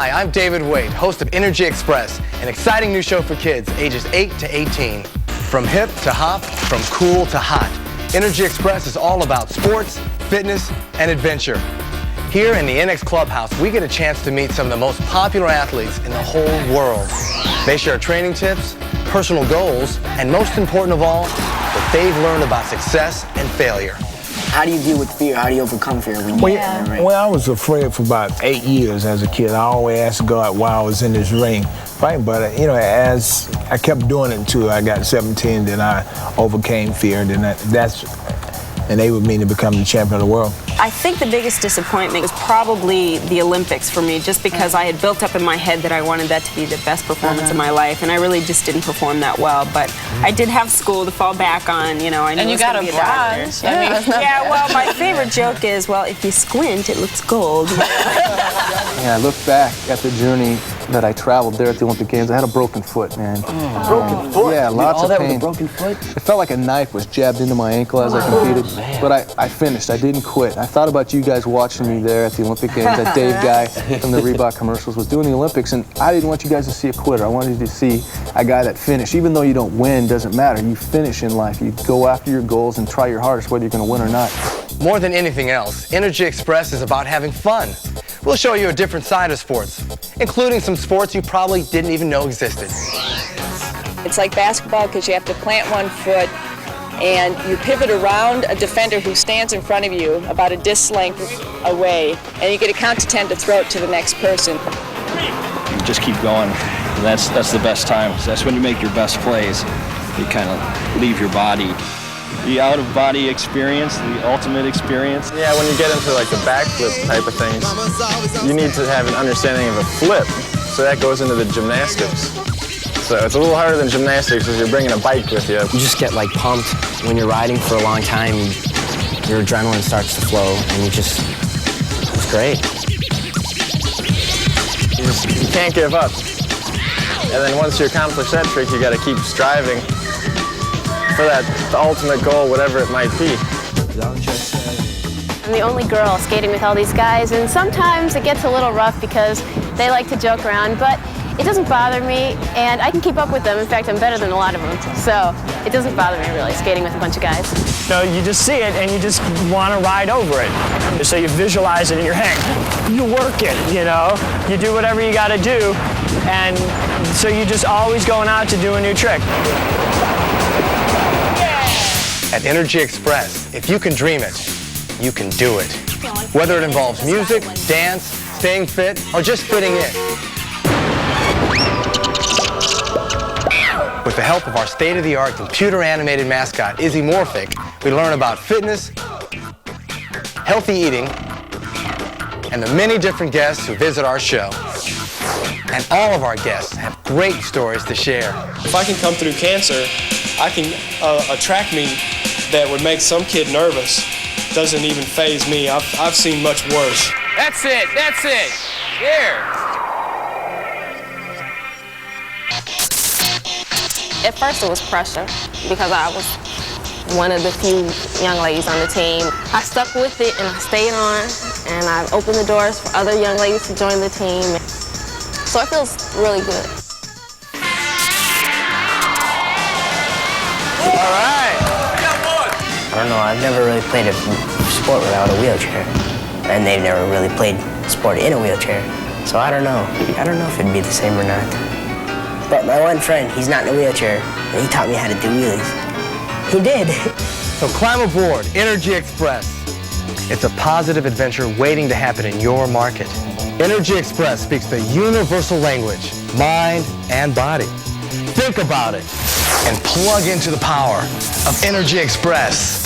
Hi, I'm David Wade, host of Energy Express, an exciting new show for kids ages 8 to 18. From hip to hop, from cool to hot, Energy Express is all about sports, fitness, and adventure. Here in the EnEx Clubhouse, we get a chance to meet some of the most popular athletes in the whole world. They share training tips, personal goals, and most important of all, what they've learned about success and failure. How do you deal with fear? How do you overcome fear when you get in the ring? Well, I was afraid for about 8 years as a kid. I always asked God while I was in this ring fighting, but as I kept doing it until I got 17, then I overcame fear, and then that's enabled me to become the champion of the world. I think the biggest disappointment was probably the Olympics for me, just because I had built up in my head that I wanted that to be the best performance of my life, and I really just didn't perform that well. But I did have school to fall back on, I knew and you got a bronze. Yeah, well, my favorite joke is, well, if you squint, it looks gold. Yeah, I look back at the journey that I traveled there at the Olympic Games. I had a broken foot, man. Broken foot? Yeah, lots of pain. All that with a broken foot? It felt like a knife was jabbed into my ankle as I competed. But I finished. I didn't quit. I thought about you guys watching me there at the Olympic Games. That Dave guy from the Reebok commercials was doing the Olympics, and I didn't want you guys to see a quitter. I wanted you to see a guy that finished. Even though you don't win, doesn't matter. You finish in life. You go after your goals and try your hardest, whether you're going to win or not. More than anything else, Energy Express is about having fun. We'll show you a different side of sports, including some sports you probably didn't even know existed. It's like basketball because you have to plant one foot and you pivot around a defender who stands in front of you about a disc length away, and you get to count to 10 to throw it to the next person. You just keep going. That's the best time. That's when you make your best plays. You kind of leave your body. The out-of-body experience, the ultimate experience. Yeah, when you get into like the backflip type of things, you need to have an understanding of a flip. So that goes into the gymnastics. So it's a little harder than gymnastics because you're bringing a bike with you. You just get like pumped when you're riding for a long time. Your adrenaline starts to flow, and it's great. You can't give up. And then once you accomplish that trick, you got to keep striving for the ultimate goal, whatever it might be. I'm the only girl skating with all these guys, and sometimes it gets a little rough because they like to joke around, but it doesn't bother me, and I can keep up with them. In fact, I'm better than a lot of them, so it doesn't bother me really, skating with a bunch of guys. You just see it, and you just want to ride over it. So you visualize it in your head. You work it, You do whatever you got to do, and so you're just always going out to do a new trick. At Energy Express, if you can dream it, you can do it. Whether it involves music, dance, staying fit, or just fitting in. With the help of our state-of-the-art computer-animated mascot, Izzy Morphic, we learn about fitness, healthy eating, and the many different guests who visit our show. And all of our guests have great stories to share. If I can come through cancer, I can attract me that would make some kid nervous. Doesn't even faze me. I've seen much worse. That's it. Here. At first it was pressure because I was one of the few young ladies on the team. I stuck with it and I stayed on, and I've opened the doors for other young ladies to join the team. So it feels really good. All right. I don't know, I've never really played a sport without a wheelchair, and they've never really played sport in a wheelchair, so I don't know if it'd be the same or not. But my one friend, he's not in a wheelchair, and he taught me how to do wheelies. He did. So climb aboard Energy Express. It's a positive adventure waiting to happen in your market. Energy Express speaks the universal language, mind and body. Think about it and plug into the power of Energy Express.